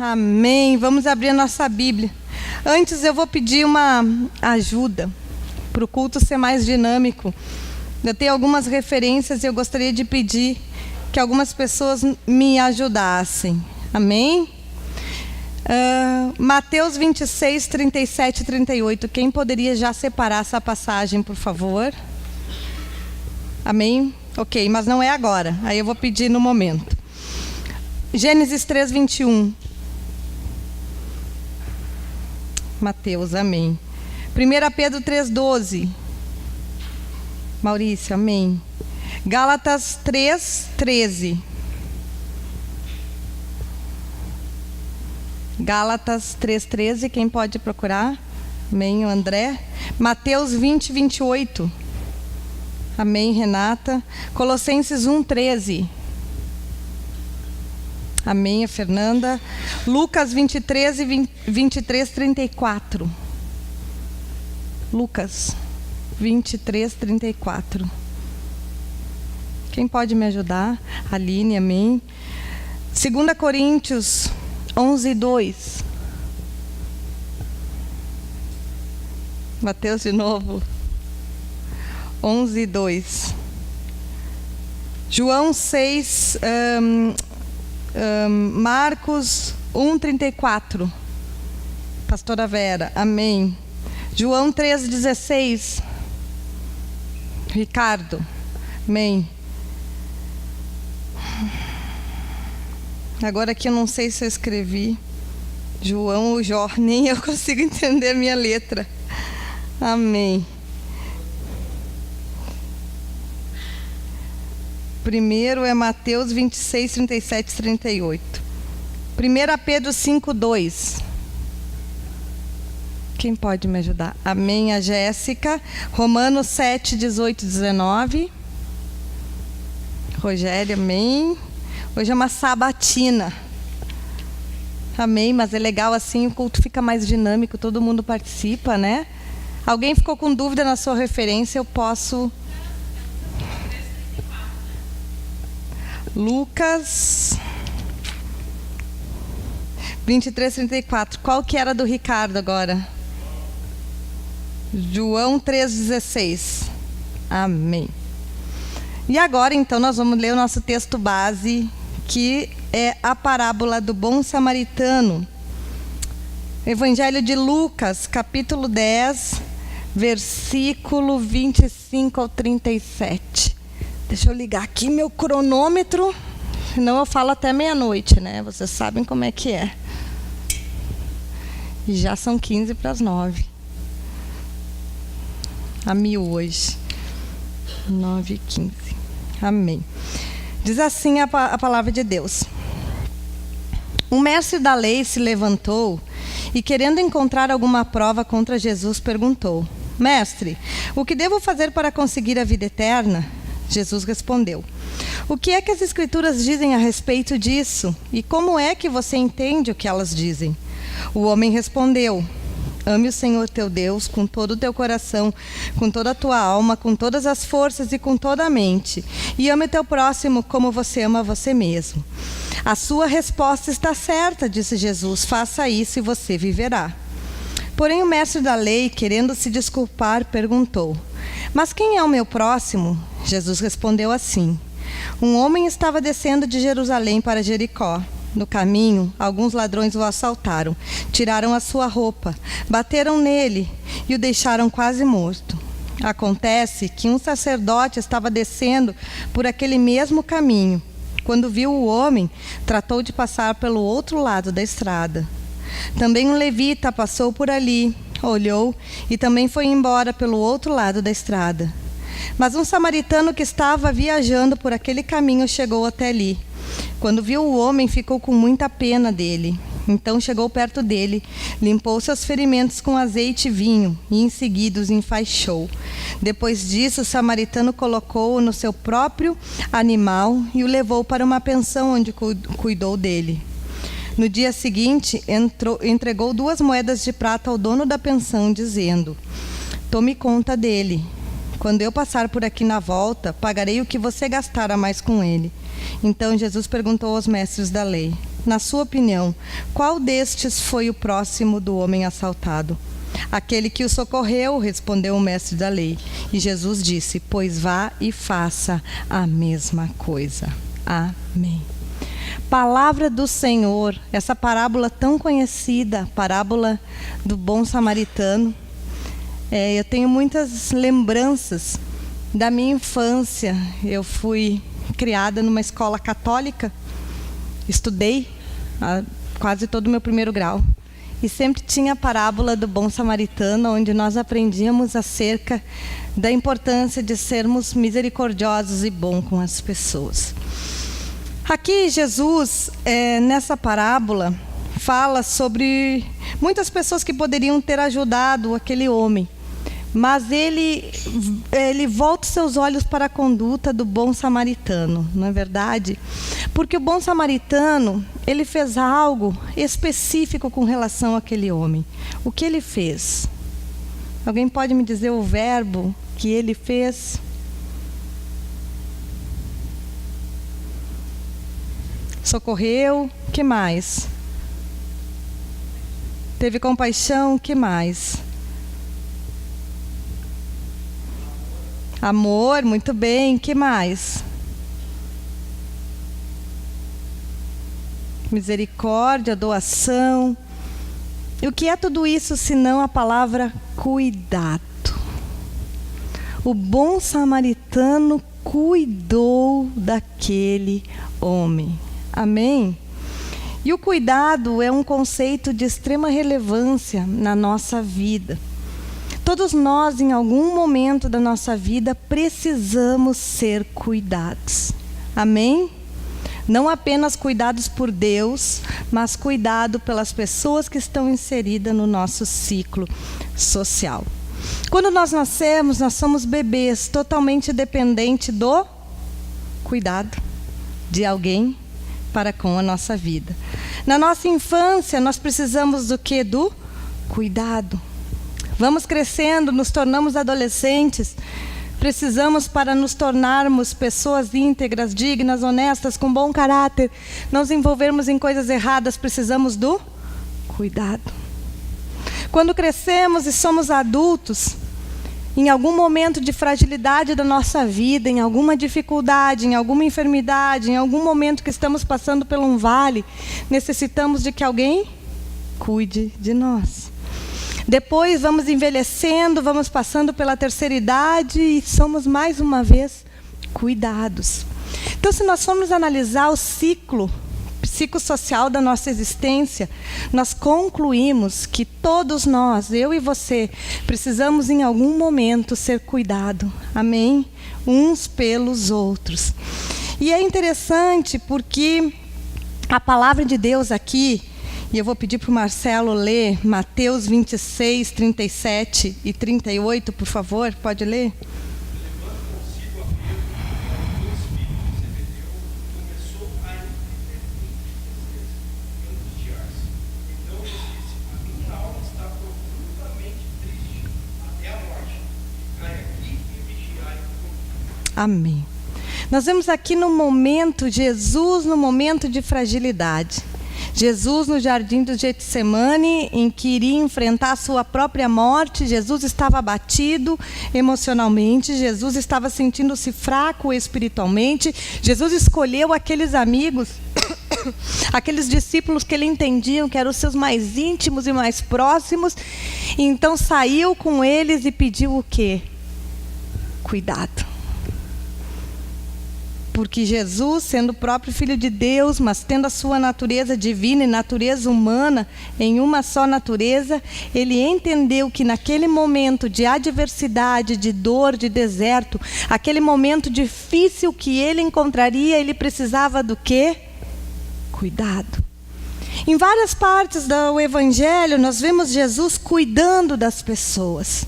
Amém. Vamos abrir a nossa Bíblia. Antes eu vou pedir uma ajuda para o culto ser mais dinâmico. Eu tenho algumas referências e eu gostaria de pedir que algumas pessoas me ajudassem. Amém? Mateus 26, 37 e 38. Quem poderia já separar essa passagem, por favor? Amém? Ok, mas não é agora. Aí eu vou pedir no momento. Gênesis 3, 21. Mateus, amém. 1 Pedro 3, 12. Maurício, amém. Gálatas 3, 13. Gálatas 3, 13. Quem pode procurar? Amém, o André. Mateus 20, 28. Amém, Renata. Colossenses 1, 13. Amém, a Fernanda. Lucas 23 e 23, 34. Lucas 23, 34. Quem pode me ajudar? Aline, amém. 2 Coríntios 11, 2. Mateus de novo. 11, 2. João 6, Marcos 1, 34. Pastora Vera, amém. João 3, 16. Ricardo, amém. Agora aqui eu não sei se eu escrevi João ou Jó, nem eu consigo entender a minha letra. Amém. Primeiro é Mateus 26, 37 e 38. 1 Pedro 5, 2. Quem pode me ajudar? Amém, a Jéssica. Romanos 7, 18 e 19. Rogério, amém. Hoje é uma sabatina. Amém, mas é legal assim, o culto fica mais dinâmico, todo mundo participa, né? Alguém ficou com dúvida na sua referência, eu posso... Lucas 23, 34. Qual que era do Ricardo agora? João 3, 16. Amém. E agora, então, nós vamos ler o nosso texto base, que é a parábola do bom samaritano. Evangelho de Lucas, capítulo 10, versículo 25 ao 37. Deixa eu ligar aqui meu cronômetro, senão eu falo até meia-noite, né? Vocês sabem como é que é. E já são 15 para as 9. A 1000 hoje. 9h15. Amém. Diz assim a palavra de Deus. Um mestre da lei se levantou e, querendo encontrar alguma prova contra Jesus, perguntou: Mestre, o que devo fazer para conseguir a vida eterna? Jesus respondeu: O que é que as Escrituras dizem a respeito disso? E como é que você entende o que elas dizem? O homem respondeu: Ame o Senhor teu Deus com todo o teu coração, com toda a tua alma, com todas as forças e com toda a mente. E ame o teu próximo como você ama você mesmo. A sua resposta está certa, disse Jesus. Faça isso e você viverá. Porém o mestre da lei, querendo se desculpar, perguntou: Mas quem é o meu próximo? Jesus respondeu assim: Um homem estava descendo de Jerusalém para Jericó. No caminho, alguns ladrões o assaltaram, tiraram a sua roupa, bateram nele e o deixaram quase morto. Acontece que um sacerdote estava descendo por aquele mesmo caminho. Quando viu o homem, tratou de passar pelo outro lado da estrada. Também um levita passou por ali, olhou e também foi embora pelo outro lado da estrada. Mas um samaritano que estava viajando por aquele caminho chegou até ali. Quando viu o homem, ficou com muita pena dele. Então chegou perto dele, limpou seus ferimentos com azeite e vinho e em seguida os enfaixou. Depois disso, o samaritano colocou-o no seu próprio animal e o levou para uma pensão onde cuidou dele. No dia seguinte, entregou 2 moedas de prata ao dono da pensão, dizendo: Tome conta dele. Quando eu passar por aqui na volta, pagarei o que você gastar a mais com ele. Então Jesus perguntou aos mestres da lei: na sua opinião, qual destes foi o próximo do homem assaltado? Aquele que o socorreu, respondeu o mestre da lei. E Jesus disse: pois vá e faça a mesma coisa. Amém. Palavra do Senhor, essa parábola tão conhecida, parábola do bom samaritano. Eu tenho muitas lembranças da minha infância. Eu fui criada numa escola católica, estudei quase todo o meu primeiro grau. E sempre tinha a parábola do bom samaritano, onde nós aprendíamos acerca da importância de sermos misericordiosos e bons com as pessoas. Aqui Jesus, nessa parábola, fala sobre muitas pessoas que poderiam ter ajudado aquele homem. Mas ele volta seus olhos para a conduta do bom samaritano, não é verdade? Porque o bom samaritano, ele fez algo específico com relação àquele homem. O que ele fez? Alguém pode me dizer o verbo que ele fez? Socorreu, que mais? Teve compaixão, que mais? Amor, muito bem, que mais? Misericórdia, doação. E o que é tudo isso senão a palavra cuidado? O bom samaritano cuidou daquele homem. Amém? E o cuidado é um conceito de extrema relevância na nossa vida. Todos nós, em algum momento da nossa vida, precisamos ser cuidados. Amém? Não apenas cuidados por Deus, mas cuidado pelas pessoas que estão inseridas no nosso ciclo social. Quando nós nascemos, nós somos bebês totalmente dependentes do cuidado de alguém para com a nossa vida. Na nossa infância, nós precisamos do quê? Do cuidado. Vamos crescendo, nos tornamos adolescentes. Precisamos, para nos tornarmos pessoas íntegras, dignas, honestas, com bom caráter, não nos envolvermos em coisas erradas, precisamos do cuidado. Quando crescemos e somos adultos, em algum momento de fragilidade da nossa vida, em alguma dificuldade, em alguma enfermidade, em algum momento que estamos passando por um vale, necessitamos de que alguém cuide de nós. Depois vamos envelhecendo, vamos passando pela terceira idade e somos mais uma vez cuidados. Então, se nós formos analisar o ciclo psicossocial da nossa existência, nós concluímos que todos nós, eu e você, precisamos em algum momento ser cuidado, amém? Uns pelos outros. E é interessante porque a palavra de Deus aqui, e eu vou pedir para o Marcelo ler Mateus 26, 37 e 38, por favor, pode ler? Amém. Nós vemos aqui no momento, Jesus no momento de fragilidade. Jesus no jardim do Getsemane, em que iria enfrentar a sua própria morte. Jesus estava abatido emocionalmente, Jesus estava sentindo-se fraco espiritualmente. Jesus escolheu aqueles amigos, aqueles discípulos que ele entendia que eram os seus mais íntimos e mais próximos. E então saiu com eles e pediu o quê? Cuidado. Porque Jesus, sendo o próprio Filho de Deus, mas tendo a sua natureza divina e natureza humana em uma só natureza, ele entendeu que naquele momento de adversidade, de dor, de deserto, aquele momento difícil que ele encontraria, ele precisava do quê? Cuidado. Em várias partes do Evangelho, nós vemos Jesus cuidando das pessoas.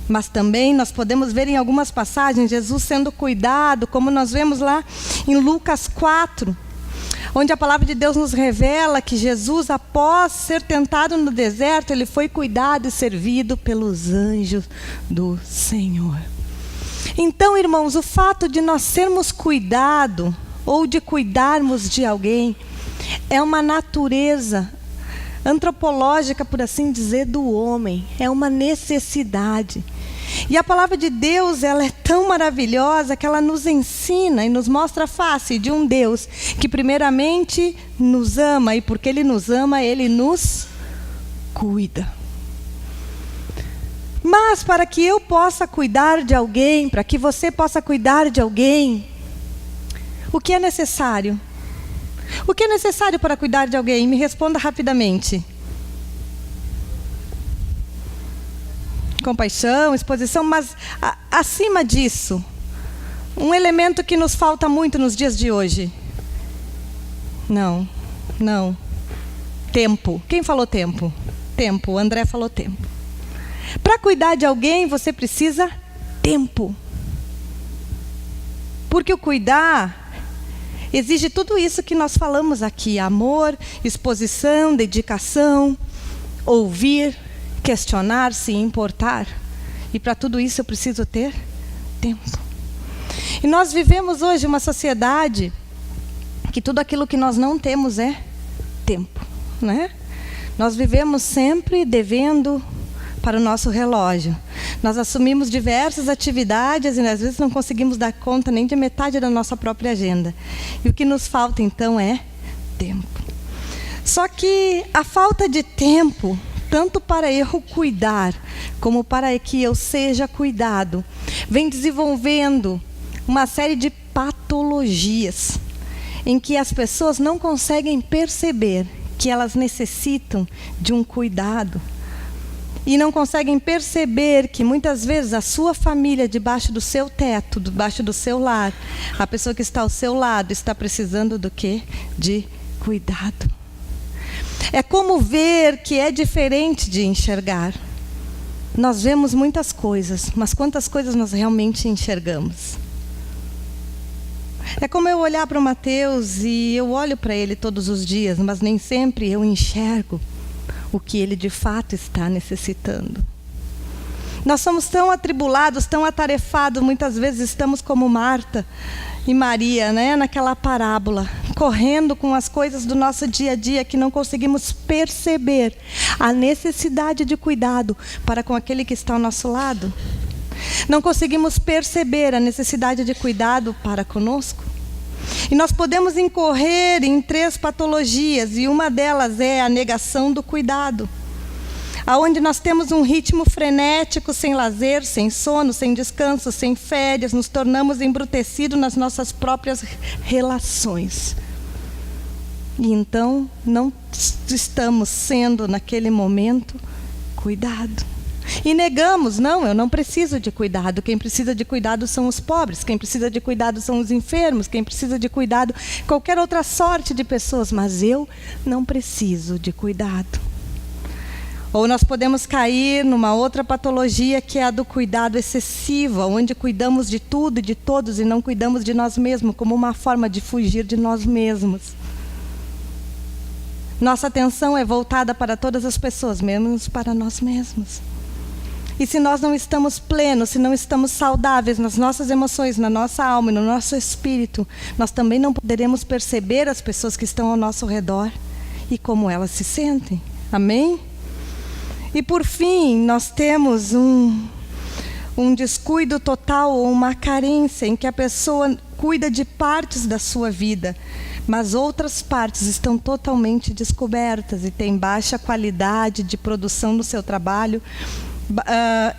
Mas também nós podemos ver em algumas passagens Jesus sendo cuidado, como nós vemos lá em Lucas 4, onde a palavra de Deus nos revela que Jesus, após ser tentado no deserto, ele foi cuidado e servido pelos anjos do Senhor. Então, irmãos, o fato de nós sermos cuidados ou de cuidarmos de alguém É uma natureza antropológica, por assim dizer, do homem. É uma necessidade. E a palavra de Deus, ela é tão maravilhosa que ela nos ensina e nos mostra a face de um Deus que primeiramente nos ama, e porque Ele nos ama, Ele nos cuida. Mas para que eu possa cuidar de alguém, para que você possa cuidar de alguém, o que é necessário? O que é necessário para cuidar de alguém? Me responda rapidamente. Compaixão, exposição, mas acima disso, um elemento que nos falta muito nos dias de hoje. Não. Tempo. Quem falou tempo? Tempo. O André falou tempo. Para cuidar de alguém, você precisa tempo. Porque o cuidar exige tudo isso que nós falamos aqui: amor, exposição, dedicação, ouvir, questionar, se importar. E para tudo isso eu preciso ter tempo. E nós vivemos hoje uma sociedade que tudo aquilo que nós não temos é tempo, né? Nós vivemos sempre devendo para o nosso relógio. Nós assumimos diversas atividades e às vezes não conseguimos dar conta nem de metade da nossa própria agenda. E o que nos falta então é tempo. Só que a falta de tempo, tanto para eu cuidar, como para que eu seja cuidado, vem desenvolvendo uma série de patologias em que as pessoas não conseguem perceber que elas necessitam de um cuidado. E não conseguem perceber que muitas vezes a sua família, debaixo do seu teto, debaixo do seu lar, a pessoa que está ao seu lado está precisando do quê? De cuidado. É como ver que é diferente de enxergar. Nós vemos muitas coisas, mas quantas coisas nós realmente enxergamos? É como eu olhar para o Mateus e eu olho para ele todos os dias, mas nem sempre eu enxergo o que ele de fato está necessitando. Nós somos tão atribulados, tão atarefados, muitas vezes estamos como Marta e Maria, né, naquela parábola, correndo com as coisas do nosso dia a dia, que não conseguimos perceber a necessidade de cuidado para com aquele que está ao nosso lado. Não conseguimos perceber a necessidade de cuidado para conosco. E nós podemos incorrer em 3 patologias, e uma delas é a negação do cuidado. Aonde nós temos um ritmo frenético, sem lazer, sem sono, sem descanso, sem férias, nos tornamos embrutecidos nas nossas próprias relações. E então não estamos sendo, naquele momento, cuidado. E negamos: não, eu não preciso de cuidado. Quem precisa de cuidado são os pobres, quem precisa de cuidado são os enfermos, quem precisa de cuidado, qualquer outra sorte de pessoas, mas eu não preciso de cuidado. Ou nós podemos cair numa outra patologia, que é a do cuidado excessivo, onde cuidamos de tudo e de todos e não cuidamos de nós mesmos, como uma forma de fugir de nós mesmos. Nossa atenção é voltada para todas as pessoas, menos para nós mesmos. E se nós não estamos plenos, se não estamos saudáveis nas nossas emoções, na nossa alma e no nosso espírito, nós também não poderemos perceber as pessoas que estão ao nosso redor e como elas se sentem. Amém? E por fim, nós temos um descuido total ou uma carência em que a pessoa cuida de partes da sua vida, mas outras partes estão totalmente descobertas e tem baixa qualidade de produção no seu trabalho,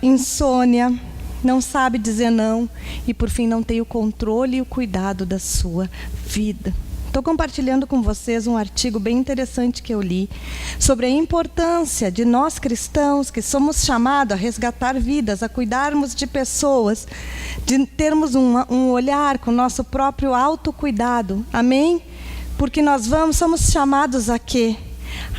insônia, não sabe dizer não e por fim não tem o controle e o cuidado da sua vida. Estou compartilhando com vocês um artigo bem interessante que eu li sobre a importância de nós cristãos, que somos chamados a resgatar vidas, a cuidarmos de pessoas, de termos um olhar com o nosso próprio autocuidado. Amém? Porque nós somos chamados a quê?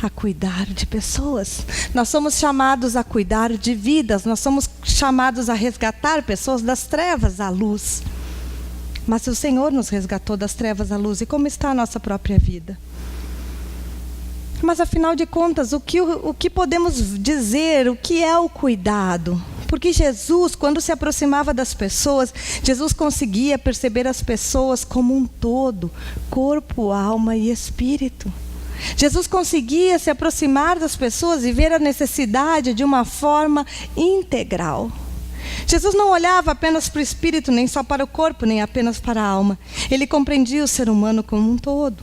A cuidar de pessoas. Nós somos chamados a cuidar de vidas. Nós somos chamados a resgatar pessoas das trevas à luz. Mas o Senhor nos resgatou das trevas à luz. E como está a nossa própria vida? Mas afinal de contas, o que podemos dizer? O que é o cuidado? Porque Jesus, quando se aproximava das pessoas, Jesus conseguia perceber as pessoas como um todo, corpo, alma e espírito. Jesus conseguia se aproximar das pessoas e ver a necessidade de uma forma integral. Jesus não olhava apenas para o espírito, nem só para o corpo, nem apenas para a alma. Ele compreendia o ser humano como um todo.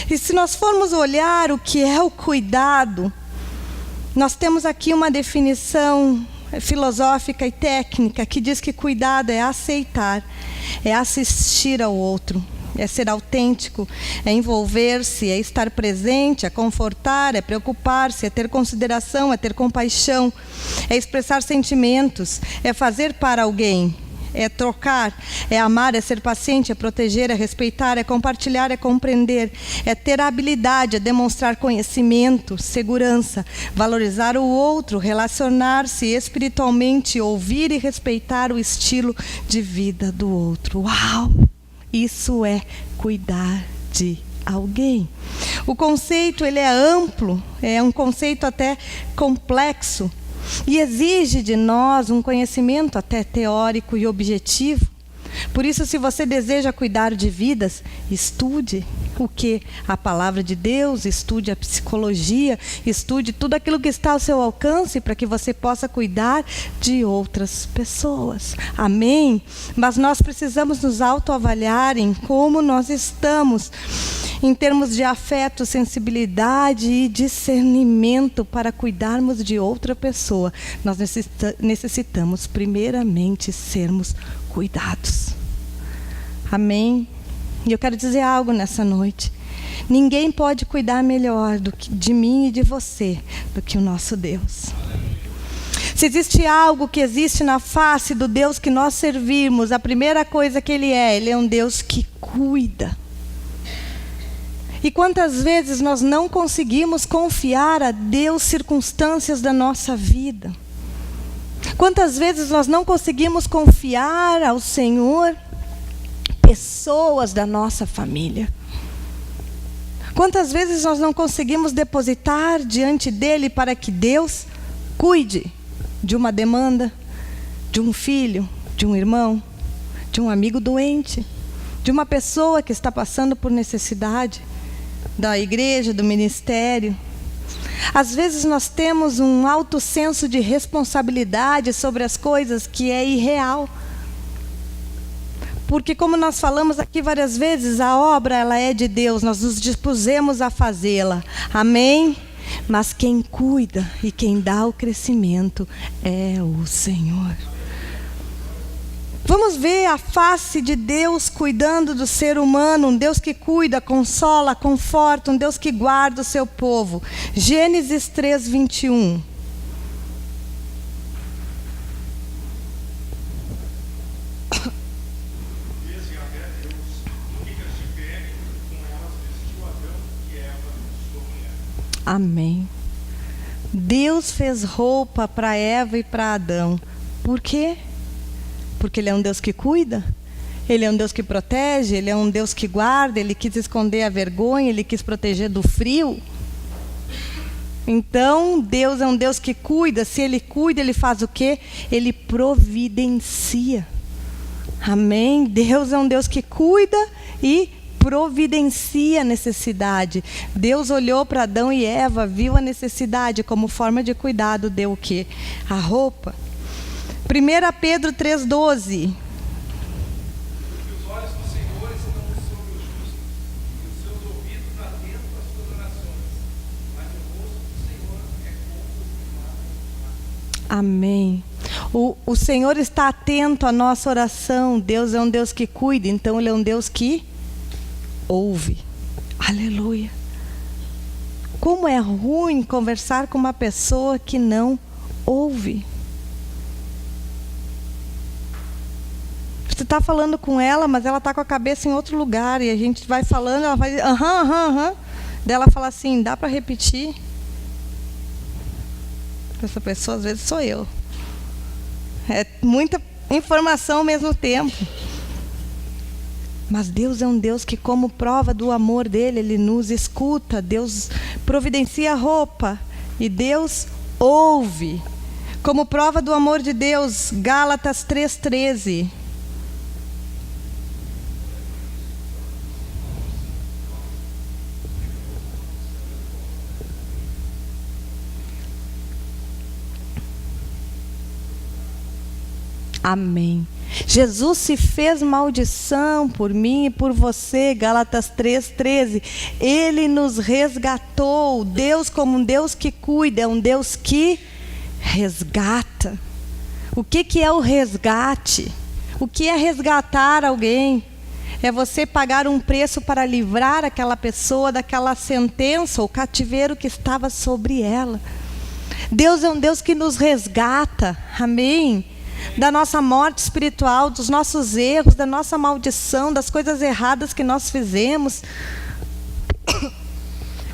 E se nós formos olhar o que é o cuidado, nós temos aqui uma definição filosófica e técnica que diz que cuidado é aceitar, é assistir ao outro, é ser autêntico, é envolver-se, é estar presente, é confortar, é preocupar-se, é ter consideração, é ter compaixão, é expressar sentimentos, é fazer para alguém, é trocar, é amar, é ser paciente, é proteger, é respeitar, é compartilhar, é compreender, é ter a habilidade, é demonstrar conhecimento, segurança, valorizar o outro, relacionar-se espiritualmente, ouvir e respeitar o estilo de vida do outro. Uau! Isso é cuidar de alguém. O conceito ele é amplo, é um conceito até complexo e exige de nós um conhecimento até teórico e objetivo. Por isso, se você deseja cuidar de vidas, estude o que? A palavra de Deus, estude a psicologia, estude tudo aquilo que está ao seu alcance para que você possa cuidar de outras pessoas. Amém? Mas nós precisamos nos autoavaliar em como nós estamos em termos de afeto, sensibilidade e discernimento para cuidarmos de outra pessoa. Nós necessitamos primeiramente sermos cuidados. Amém? E eu quero dizer algo nessa noite. Ninguém pode cuidar melhor de mim e de você do que o nosso Deus. Se existe algo que existe na face do Deus que nós servimos, a primeira coisa que Ele é um Deus que cuida. E quantas vezes nós não conseguimos confiar a Deus circunstâncias da nossa vida? Quantas vezes nós não conseguimos confiar ao Senhor pessoas da nossa família? Quantas vezes nós não conseguimos depositar diante dele para que Deus cuide de uma demanda, de um filho, de um irmão, de um amigo doente, de uma pessoa que está passando por necessidade, da igreja, do ministério? Às vezes nós temos um alto senso de responsabilidade sobre as coisas que é irreal. Porque, como nós falamos aqui várias vezes, a obra ela é de Deus, nós nos dispusemos a fazê-la. Amém? Mas quem cuida e quem dá o crescimento é o Senhor. Vamos ver a face de Deus cuidando do ser humano, um Deus que cuida, consola, conforta, um Deus que guarda o seu povo. Gênesis 3, 21. Amém. Deus fez roupa para Eva e para Adão. Por quê? Porque Ele é um Deus que cuida, Ele é um Deus que protege, Ele é um Deus que guarda, Ele quis esconder a vergonha, Ele quis proteger do frio. Então, Deus é um Deus que cuida. Se Ele cuida, Ele faz o quê? Ele providencia. Amém? Deus é um Deus que cuida e providencia a necessidade. Deus olhou para Adão e Eva, viu a necessidade, como forma de cuidado, deu o quê? A roupa. 1 Pedro 3,12. Os olhos do Senhor estão sobre os justos, e os seus ouvidos atentos às suas orações, mas o rosto do Senhor é contra os. Amém. O Senhor está atento à nossa oração. Deus é um Deus que cuida, então Ele é um Deus que ouve. Aleluia. Como é ruim conversar com uma pessoa que não ouve. Você está falando com ela, mas ela está com a cabeça em outro lugar. E a gente vai falando, ela vai aham. Daí ela fala assim, dá para repetir? Essa pessoa às vezes sou eu. É muita informação ao mesmo tempo. Mas Deus é um Deus que, como prova do amor dele, Ele nos escuta. Deus providencia roupa e Deus ouve. Como prova do amor de Deus, Gálatas 3,13. Amém. Jesus se fez maldição por mim e por você, Gálatas 3:13. Ele nos resgatou. Deus, como um Deus que cuida, é um Deus que resgata. O que é o resgate? O que é resgatar alguém? É você pagar um preço para livrar aquela pessoa daquela sentença ou cativeiro que estava sobre ela. Deus é um Deus que nos resgata, amém? Da nossa morte espiritual, dos nossos erros, da nossa maldição, das coisas erradas que nós fizemos.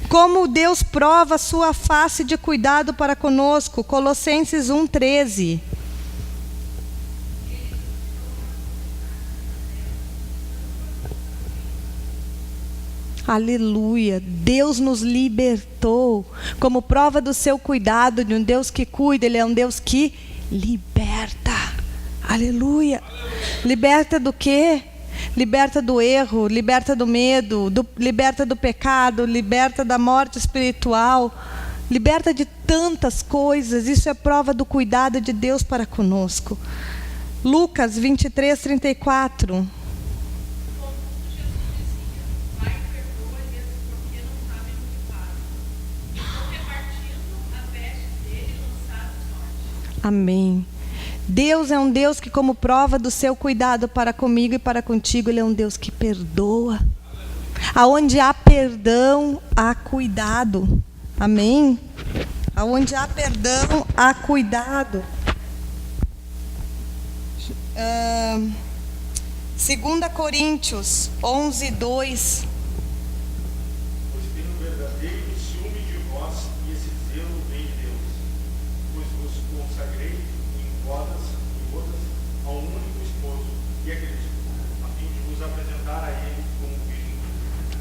Como Deus prova a sua face de cuidado para conosco, Colossenses 1:13. Aleluia, Deus nos libertou, como prova do seu cuidado, de um Deus que cuida, Ele é um Deus que liberta, aleluia. Liberta do quê? Liberta do erro, liberta do medo, liberta do pecado, liberta da morte espiritual, liberta de tantas coisas. Isso é prova do cuidado de Deus para conosco. Lucas 23:34. Amém. Deus é um Deus que, como prova do seu cuidado para comigo e para contigo, Ele é um Deus que perdoa. Aonde há perdão, há cuidado. Amém? Aonde há perdão, há cuidado. 2 Coríntios 11:2.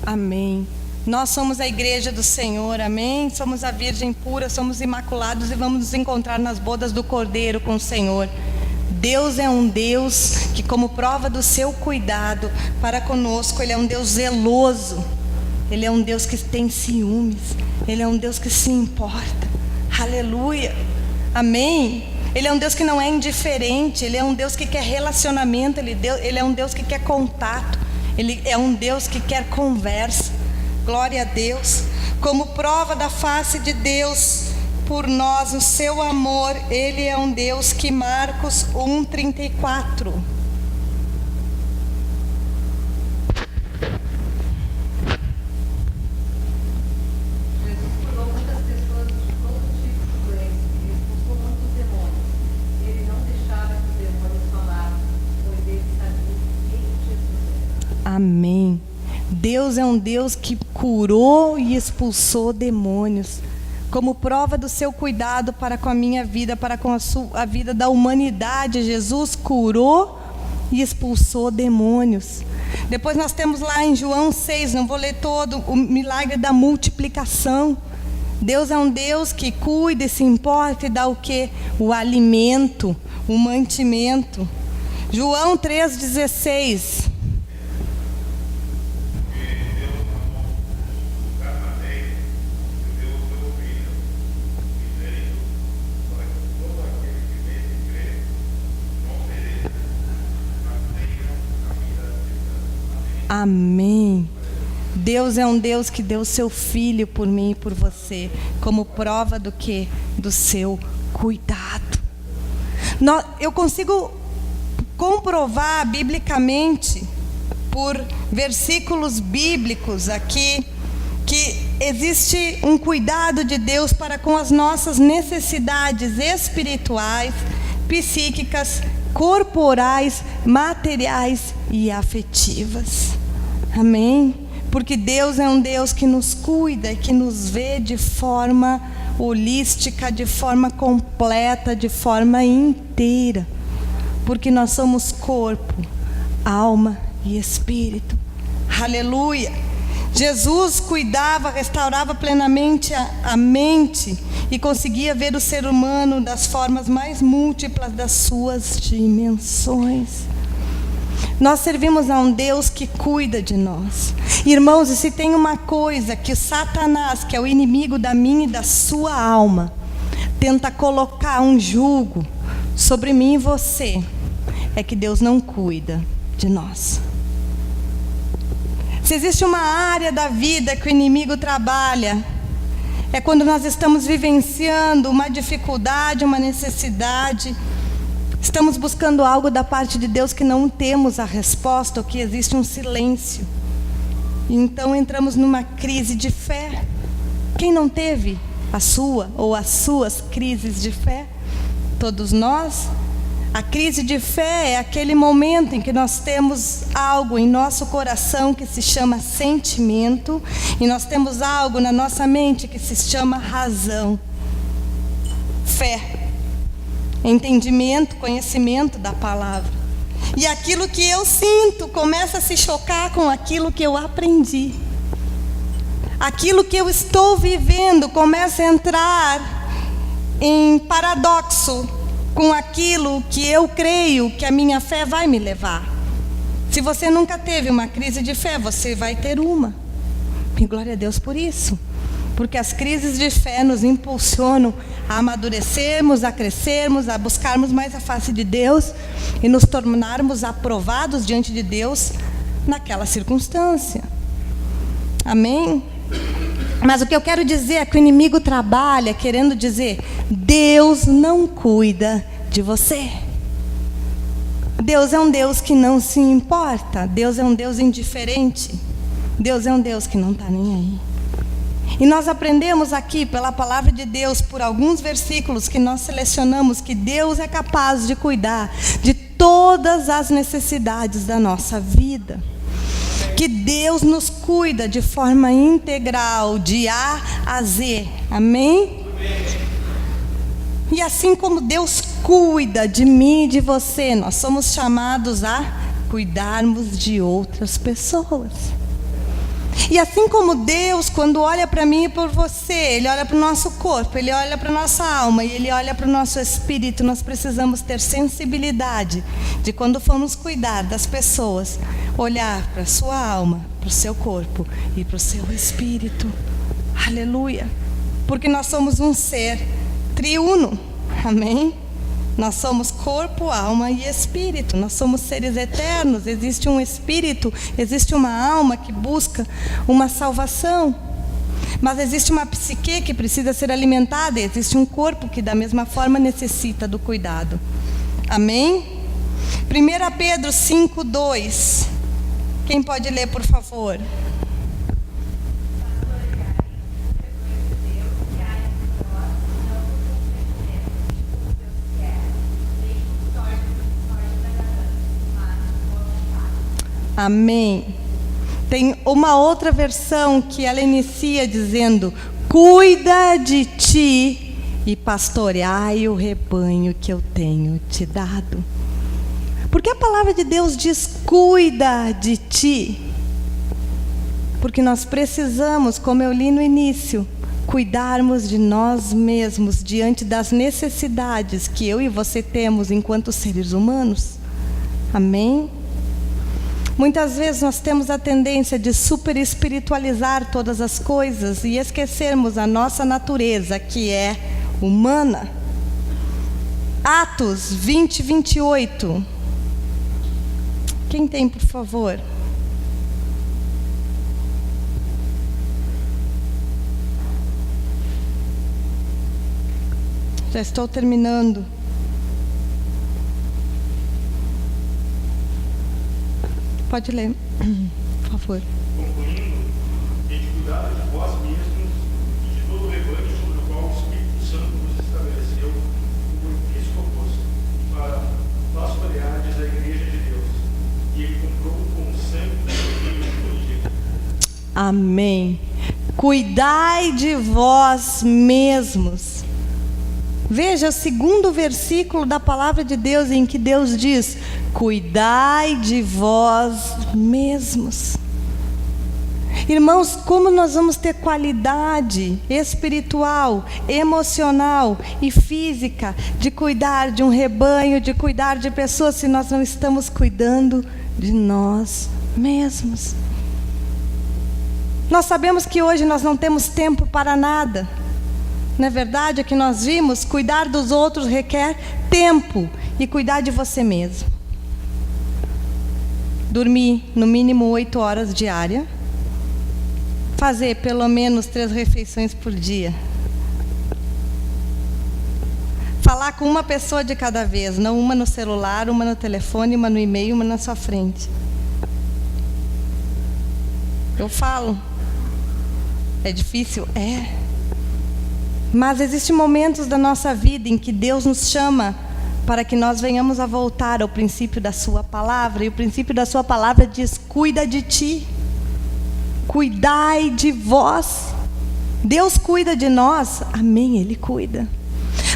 Amém. Nós somos a igreja do Senhor, amém? Somos a virgem pura, somos imaculados e vamos nos encontrar nas bodas do Cordeiro com o Senhor. Deus é um Deus que, como prova do seu cuidado para conosco, Ele é um Deus zeloso. Ele é um Deus que tem ciúmes. Ele é um Deus que se importa. Aleluia. Amém? Ele é um Deus que não é indiferente. Ele é um Deus que quer relacionamento. Ele é um Deus que quer contato. Ele é um Deus que quer conversa. Glória a Deus. Como prova da face de Deus por nós, o seu amor, Ele é um Deus que, Marcos 1:34. Amém. Deus é um Deus que curou e expulsou demônios. Como prova do seu cuidado para com a minha vida, para com a vida da humanidade, Jesus curou e expulsou demônios. Depois nós temos lá em João 6, não vou ler todo, o milagre da multiplicação. Deus é um Deus que cuida e se importa e dá o quê? O alimento, o mantimento. João 3,16. Amém. Deus é um Deus que deu o seu Filho por mim e por você, como prova do quê? Do seu cuidado. Eu consigo comprovar biblicamente, por versículos bíblicos aqui, que existe um cuidado de Deus para com as nossas necessidades espirituais, psíquicas, corporais, materiais e afetivas. Amém? Porque Deus é um Deus que nos cuida e que nos vê de forma holística, de forma completa, de forma inteira. Porque nós somos corpo, alma e espírito. Aleluia! Jesus cuidava, restaurava plenamente a mente e conseguia ver o ser humano das formas mais múltiplas das suas dimensões. Nós servimos a um Deus que cuida de nós. Irmãos, e se tem uma coisa que Satanás, que é o inimigo da minha e da sua alma, tenta colocar um jugo sobre mim e você, é que Deus não cuida de nós. Se existe uma área da vida que o inimigo trabalha, é quando nós estamos vivenciando uma dificuldade, uma necessidade, estamos buscando algo da parte de Deus que não temos a resposta, ou que existe um silêncio. E então entramos numa crise de fé. Quem não teve a sua ou as suas crises de fé? Todos nós. A crise de fé é aquele momento em que nós temos algo em nosso coração que se chama sentimento, e nós temos algo na nossa mente que se chama razão. Fé, entendimento, conhecimento da palavra. E aquilo que eu sinto começa a se chocar com aquilo que eu aprendi. Aquilo que eu estou vivendo começa a entrar em paradoxo com aquilo que eu creio que a minha fé vai me levar. Se você nunca teve uma crise de fé, você vai ter uma. E glória a Deus por isso. Porque as crises de fé nos impulsionam a amadurecermos, a crescermos, a buscarmos mais a face de Deus e nos tornarmos aprovados diante de Deus naquela circunstância. Amém? Mas o que eu quero dizer é que o inimigo trabalha querendo dizer: Deus não cuida de você. Deus é um Deus que não se importa. Deus é um Deus indiferente. Deus é um Deus que não está nem aí. E nós aprendemos aqui pela palavra de Deus, por alguns versículos que nós selecionamos, que Deus é capaz de cuidar de todas as necessidades da nossa vida. Que Deus nos cuida de forma integral, de A a Z. Amém? E assim como Deus cuida de mim e de você, nós somos chamados a cuidarmos de outras pessoas. E assim como Deus, quando olha para mim e por você, Ele olha para o nosso corpo, Ele olha para a nossa alma e Ele olha para o nosso espírito, nós precisamos ter sensibilidade de, quando formos cuidar das pessoas, olhar para a sua alma, para o seu corpo e para o seu espírito. Aleluia! Porque nós somos um ser triuno. Amém? Nós somos corpo, alma e espírito. Nós somos seres eternos. Existe um espírito, existe uma alma que busca uma salvação. Mas existe uma psique que precisa ser alimentada. E existe um corpo que da mesma forma necessita do cuidado. Amém? 1 Pedro 5:2. Quem pode ler, por favor? Amém. Tem uma outra versão que ela inicia dizendo: cuida de ti e pastoreai o rebanho que eu tenho te dado. Porque a palavra de Deus diz: cuida de ti. Porque nós precisamos, como eu li no início, cuidarmos de nós mesmos diante das necessidades que eu e você temos enquanto seres humanos. Amém? Muitas vezes nós temos a tendência de super espiritualizar todas as coisas e esquecermos a nossa natureza, que é humana. Atos 20:28. Quem tem, por favor? Já estou terminando. Pode ler, por favor. Concluindo, tende cuidado de vós mesmos e de todo o rebanho sobre o qual o Espírito Santo vos estabeleceu como episcopos para pastoreardes a igreja de Deus, e ele comprou com o sangue do Filho unigênito. Amém. Cuidai de vós mesmos. Veja o segundo versículo da palavra de Deus, em que Deus diz: cuidai de vós mesmos. Irmãos, como nós vamos ter qualidade espiritual, emocional e física de cuidar de um rebanho, de cuidar de pessoas, se nós não estamos cuidando de nós mesmos? Nós sabemos que hoje nós não temos tempo para nada. Não é verdade? O que nós vimos, cuidar dos outros requer tempo, e cuidar de você mesmo dormir no mínimo 8 horas diárias, fazer pelo menos 3 refeições por dia, falar com uma pessoa de cada vez, não uma no celular, uma no telefone, uma no e-mail, uma na sua frente. Eu falo, é difícil? É. Mas existem momentos da nossa vida em que Deus nos chama para que nós venhamos a voltar ao princípio da sua palavra. E o princípio da sua palavra diz: cuida de ti, cuidai de vós. Deus cuida de nós, amém, Ele cuida.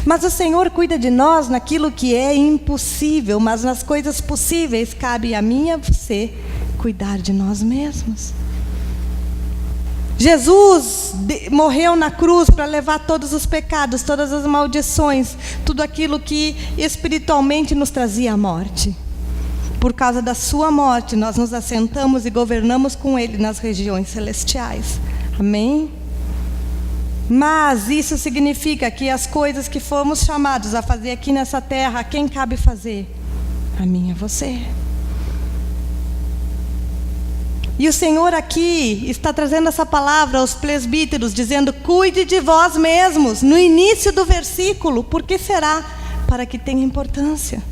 Mas o Senhor cuida de nós naquilo que é impossível, mas nas coisas possíveis cabe a mim e a você cuidar de nós mesmos. Jesus morreu na cruz para levar todos os pecados, todas as maldições, tudo aquilo que espiritualmente nos trazia a morte. Por causa da sua morte, nós nos assentamos e governamos com Ele nas regiões celestiais. Amém? Mas isso significa que as coisas que fomos chamados a fazer aqui nessa terra, a quem cabe fazer? A mim e a você. E o Senhor aqui está trazendo essa palavra aos presbíteros, dizendo: cuide de vós mesmos, no início do versículo. Por que será? Para que tenha importância.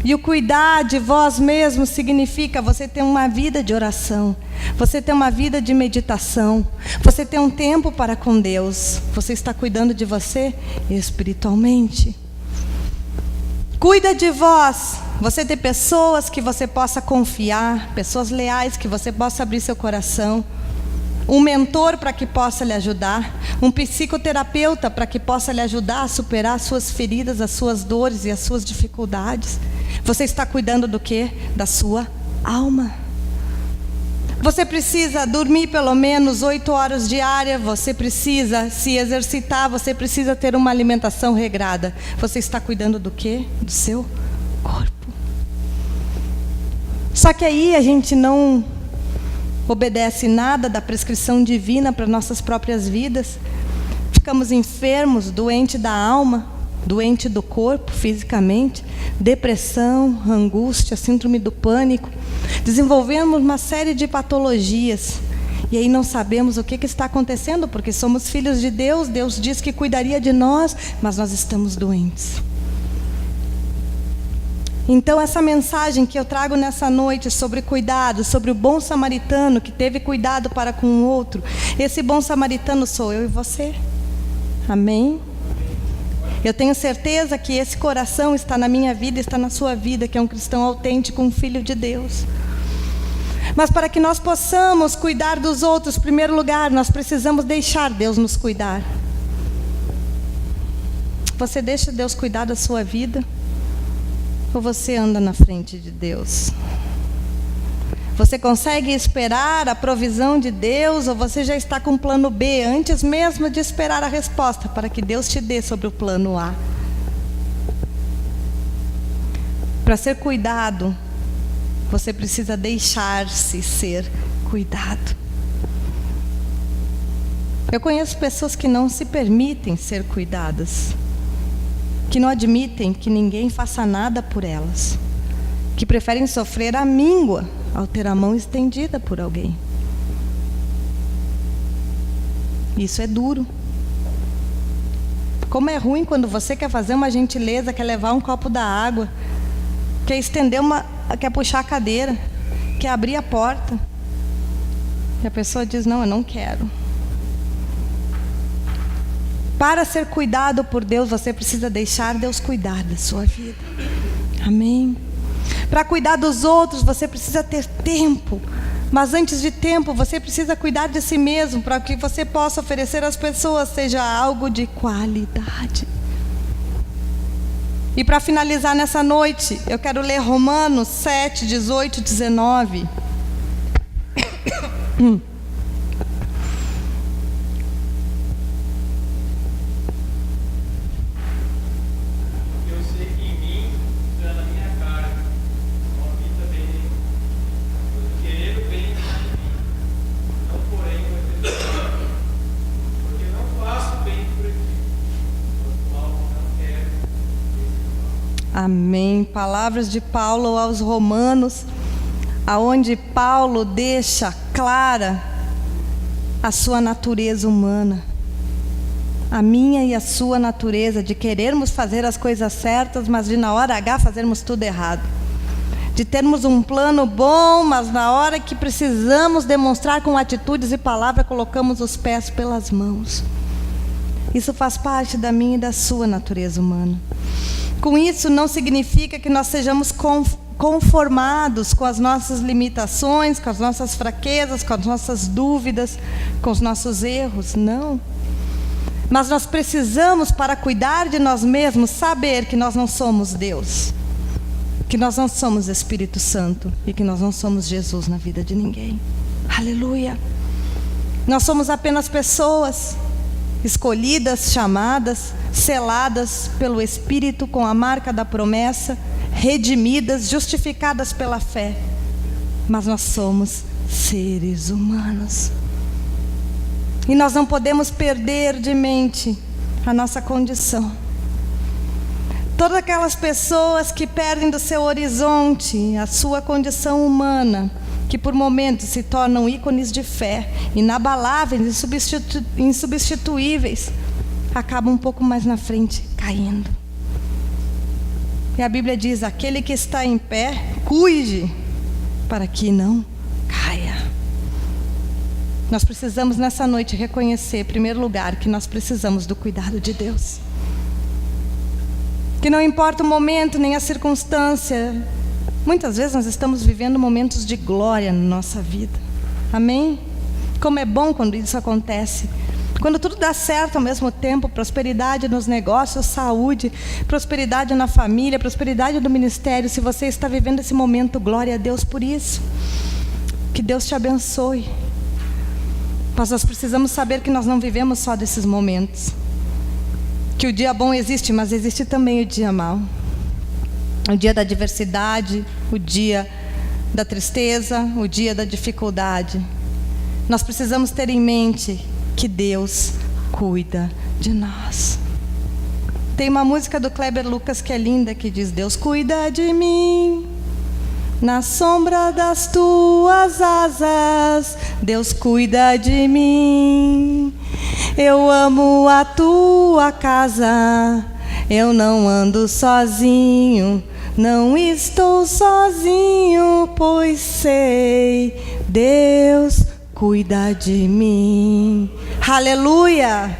E o cuidar de vós mesmos significa você ter uma vida de oração, você ter uma vida de meditação, você ter um tempo para com Deus. Você está cuidando de você espiritualmente. Cuida de vós, você ter pessoas que você possa confiar, pessoas leais que você possa abrir seu coração, um mentor para que possa lhe ajudar, um psicoterapeuta para que possa lhe ajudar a superar as suas feridas, as suas dores e as suas dificuldades. Você está cuidando do quê? Da sua alma. Você precisa dormir pelo menos 8 horas diárias, você precisa se exercitar, você precisa ter uma alimentação regrada. Você está cuidando do quê? Do seu corpo. Só que aí a gente não obedece nada da prescrição divina para nossas próprias vidas. Ficamos enfermos, doente da alma, doente do corpo, fisicamente, depressão, angústia, síndrome do pânico. Desenvolvemos uma série de patologias. E aí não sabemos o que está acontecendo, porque somos filhos de Deus. Deus diz que cuidaria de nós, mas nós estamos doentes. Então essa mensagem que eu trago nessa noite sobre cuidado, sobre o bom samaritano que teve cuidado para com o outro, esse bom samaritano sou eu e você. Amém? Eu tenho certeza que esse coração está na minha vida, está na sua vida, que é um cristão autêntico, um filho de Deus. Mas para que nós possamos cuidar dos outros, em primeiro lugar, nós precisamos deixar Deus nos cuidar. Você deixa Deus cuidar da sua vida? Ou você anda na frente de Deus? Você consegue esperar a provisão de Deus, ou você já está com o plano B, antes mesmo de esperar a resposta, para que Deus te dê sobre o plano A? Para ser cuidado, você precisa deixar-se ser cuidado. Eu conheço pessoas que não se permitem ser cuidadas, que não admitem que ninguém faça nada por elas, que preferem sofrer a míngua ao ter a mão estendida por alguém. Isso é duro. Como é ruim quando você quer fazer uma gentileza, quer levar um copo da água, quer estender quer puxar a cadeira, quer abrir a porta, e a pessoa diz: não, eu não quero. Para ser cuidado por Deus, você precisa deixar Deus cuidar da sua vida. Amém? Para cuidar dos outros, você precisa ter tempo. Mas antes de tempo, você precisa cuidar de si mesmo, para que você possa oferecer às pessoas seja algo de qualidade. E para finalizar nessa noite, eu quero ler Romanos 7, 18, 19. Amém. Palavras de Paulo aos Romanos. aonde Paulo deixa clara a sua natureza humana, a minha e a sua natureza, de querermos fazer as coisas certas, mas de na hora H fazermos tudo errado. De termos um plano bom, mas na hora que precisamos demonstrar com atitudes e palavras, colocamos os pés pelas mãos. Isso faz parte da minha e da sua natureza humana. Com isso, não significa que nós sejamos conformados com as nossas limitações, com as nossas fraquezas, com as nossas dúvidas, com os nossos erros, não. Mas nós precisamos, para cuidar de nós mesmos, saber que nós não somos Deus, que nós não somos Espírito Santo e que nós não somos Jesus na vida de ninguém. Aleluia! Nós somos apenas pessoas escolhidas, chamadas, seladas pelo Espírito com a marca da promessa, redimidas, justificadas pela fé. Mas nós somos seres humanos. E nós não podemos perder de mente a nossa condição. Todas aquelas pessoas que perdem do seu horizonte a sua condição humana, que por momentos se tornam ícones de fé, inabaláveis, insubstituíveis, acabam um pouco mais na frente caindo. E a Bíblia diz: aquele que está em pé, cuide para que não caia. Nós precisamos nessa noite reconhecer, em primeiro lugar, que nós precisamos do cuidado de Deus. Que não importa o momento nem a circunstância, muitas vezes nós estamos vivendo momentos de glória na nossa vida. Amém? Como é bom quando isso acontece. Quando tudo dá certo ao mesmo tempo, prosperidade nos negócios, saúde, prosperidade na família, prosperidade no ministério. Se você está vivendo esse momento, glória a Deus por isso. Que Deus te abençoe. Mas nós precisamos saber que nós não vivemos só desses momentos. Que o dia bom existe, mas existe também o dia mau. O dia da adversidade, o dia da tristeza, o dia da dificuldade. Nós precisamos ter em mente que Deus cuida de nós. Tem uma música do Kleber Lucas que é linda, que diz: Deus cuida de mim na sombra das tuas asas, Deus cuida de mim. Eu amo a tua casa, eu não ando sozinho, não estou sozinho, pois sei, Deus cuida de mim. Aleluia!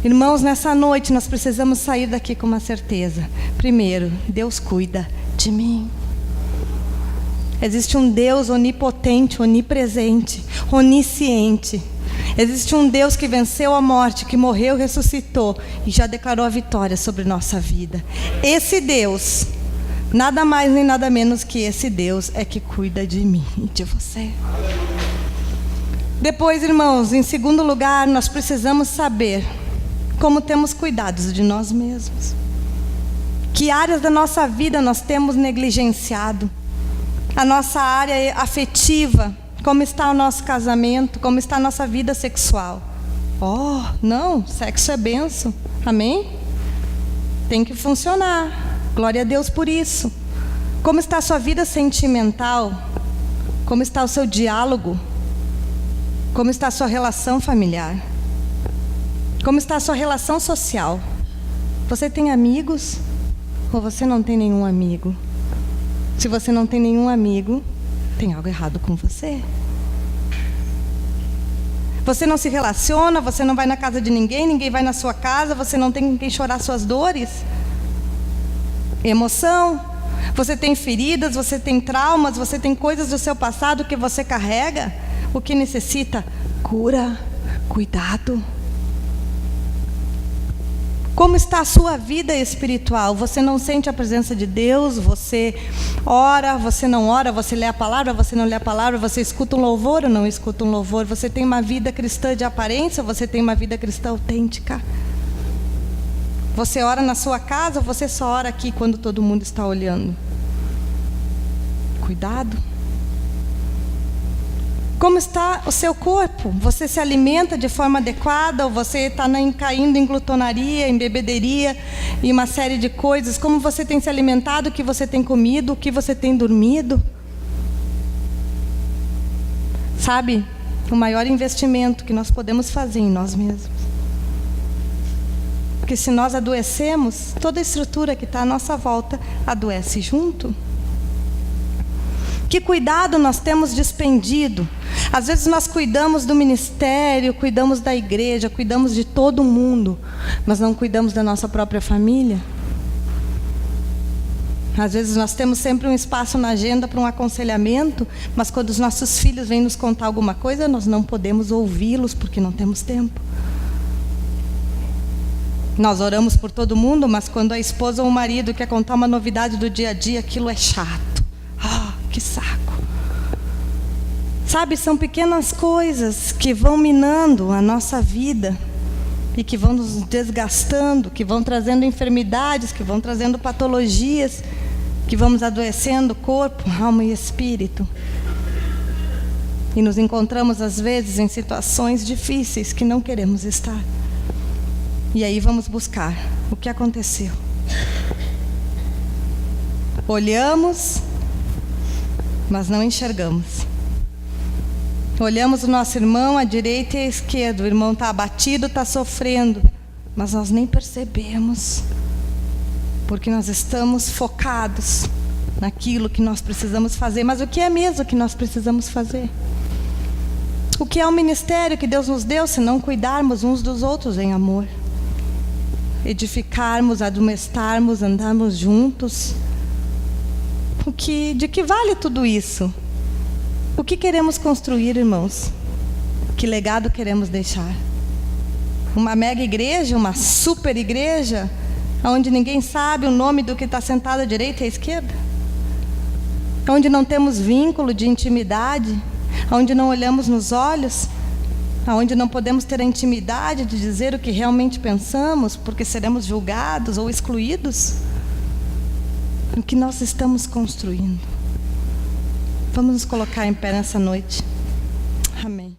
Irmãos, nessa noite nós precisamos sair daqui com uma certeza. Primeiro, Deus cuida de mim. Existe um Deus onipotente, onipresente, onisciente. Existe um Deus que venceu a morte, que morreu, ressuscitou e já declarou a vitória sobre nossa vida. Esse Deus, nada mais nem nada menos que esse Deus, é que cuida de mim e de você. Depois, irmãos, em segundo lugar, nós precisamos saber como temos cuidados de nós mesmos. Que áreas da nossa vida nós temos negligenciado? A nossa área afetiva, como está o nosso casamento, como está a nossa vida sexual. Oh, não, sexo é bênção, amém? Tem que funcionar, glória a Deus por isso. Como está a sua vida sentimental? Como está o seu diálogo? Como está a sua relação familiar? Como está a sua relação social? Você tem amigos ou você não tem nenhum amigo? Se você não tem nenhum amigo, tem algo errado com você. Você não se relaciona, você não vai na casa de ninguém, ninguém vai na sua casa, você não tem com quem chorar suas dores, emoção. Você tem feridas, você tem traumas, você tem coisas do seu passado que você carrega. O que necessita? Cura, cuidado. Como está a sua vida espiritual? Você não sente a presença de Deus? Você ora, você não ora? Você lê a palavra, você não lê a palavra? Você escuta um louvor ou não escuta um louvor? Você tem uma vida cristã de aparência ou você tem uma vida cristã autêntica? Você ora na sua casa ou você só ora aqui quando todo mundo está olhando? Cuidado. Como está o seu corpo? Você se alimenta de forma adequada ou você está caindo em glutonaria, em bebederia e uma série de coisas? Como você tem se alimentado, o que você tem comido, o que você tem dormido? Sabe, o maior investimento que nós podemos fazer em nós mesmos. Porque se nós adoecemos, toda a estrutura que está à nossa volta adoece junto. Que cuidado nós temos despendido. Às vezes nós cuidamos do ministério, cuidamos da igreja, cuidamos de todo mundo, mas não cuidamos da nossa própria família. Às vezes nós temos sempre um espaço na agenda para um aconselhamento, mas quando os nossos filhos vêm nos contar alguma coisa, nós não podemos ouvi-los porque não temos tempo. Nós oramos por todo mundo, mas quando a esposa ou o marido quer contar uma novidade do dia a dia, aquilo é chato. Que saco. Sabe, são pequenas coisas que vão minando a nossa vida e que vão nos desgastando, que vão trazendo enfermidades, que vão trazendo patologias, que vamos adoecendo corpo, alma e espírito. E nos encontramos às vezes em situações difíceis que não queremos estar. E aí vamos buscar o que aconteceu. Olhamos, mas não enxergamos. Olhamos o nosso irmão à direita e à esquerda. O irmão está abatido, está sofrendo, mas nós nem percebemos, porque nós estamos focados naquilo que nós precisamos fazer. Mas o que é mesmo que nós precisamos fazer? O que é o ministério que Deus nos deu, se não cuidarmos uns dos outros em amor? Edificarmos, admoestarmos, andarmos juntos. De que vale tudo isso? O que queremos construir, irmãos? Que legado queremos deixar? Uma mega igreja, uma super igreja, onde ninguém sabe o nome do que está sentado à direita e à esquerda? Onde não temos vínculo de intimidade? Onde não olhamos nos olhos? Onde não podemos ter a intimidade de dizer o que realmente pensamos, porque seremos julgados ou excluídos? O que nós estamos construindo? Vamos nos colocar em pé nessa noite. Amém.